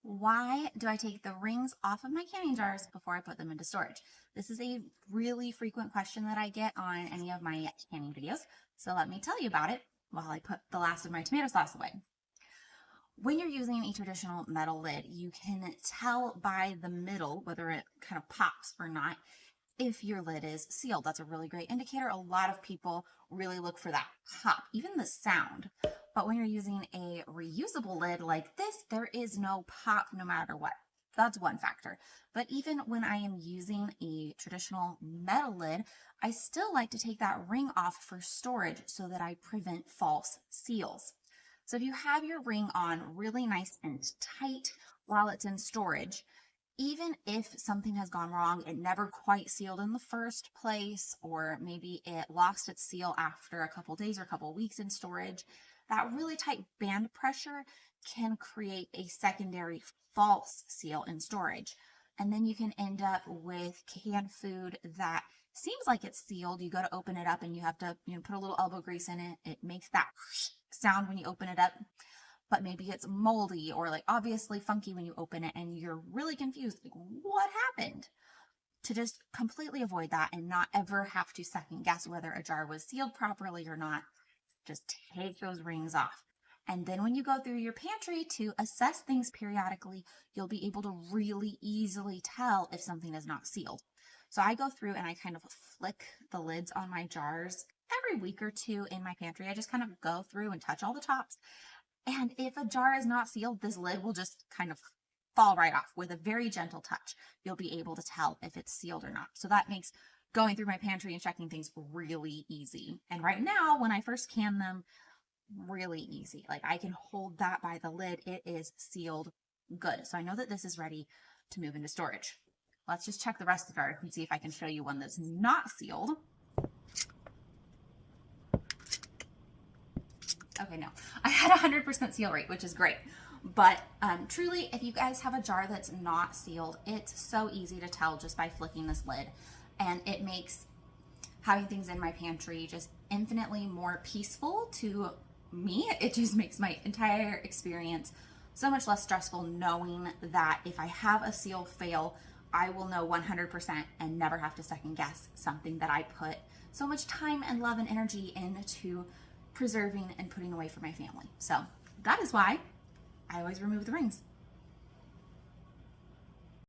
Why do I take the rings off of my canning jars before I put them into storage? This is a really frequent question that I get on any of my canning videos. So let me tell you about it while I put the last of my tomato sauce away. When you're using a traditional metal lid, you can tell by the middle, whether it kind of pops or not, if your lid is sealed. That's a really great indicator. A lot of people really look for that pop, even the sound. But when you're using a reusable lid like this, there is no pop no matter what. That's one factor. But even when I am using a traditional metal lid, I still like to take that ring off for storage so that I prevent false seals. So if you have your ring on really nice and tight while it's in storage, even if something has gone wrong, it never quite sealed in the first place, or maybe it lost its seal after a couple days or a couple weeks in storage, that really tight band pressure can create a secondary false seal in storage. And then you can end up with canned food that seems like it's sealed. You go to open it up and you have to, put a little elbow grease in it. It makes that sound when you open it up, but maybe it's moldy or like obviously funky when you open it and you're really confused, like what happened? To just completely avoid that and not ever have to second guess whether a jar was sealed properly or not, just take those rings off. And then when you go through your pantry to assess things periodically, you'll be able to really easily tell if something is not sealed. So I go through and I kind of flick the lids on my jars every week or two in my pantry. I just kind of go through and touch all the tops. And if a jar is not sealed, this lid will just kind of fall right off with a very gentle touch. You'll be able to tell if it's sealed or not. So that makes going through my pantry and checking things really easy. And right now, when I first can them, really easy. Like I can hold that by the lid. It is sealed good. So I know that this is ready to move into storage. Let's just check the rest of the jar and see if I can show you one that's not sealed. Okay, no, I had 100% seal rate, which is great. But truly, if you guys have a jar that's not sealed, it's so easy to tell just by flicking this lid. And it makes having things in my pantry just infinitely more peaceful to me. It just makes my entire experience so much less stressful knowing that if I have a seal fail, I will know 100% and never have to second guess something that I put so much time and love and energy into preserving and putting away for my family. So that is why I always remove the rings.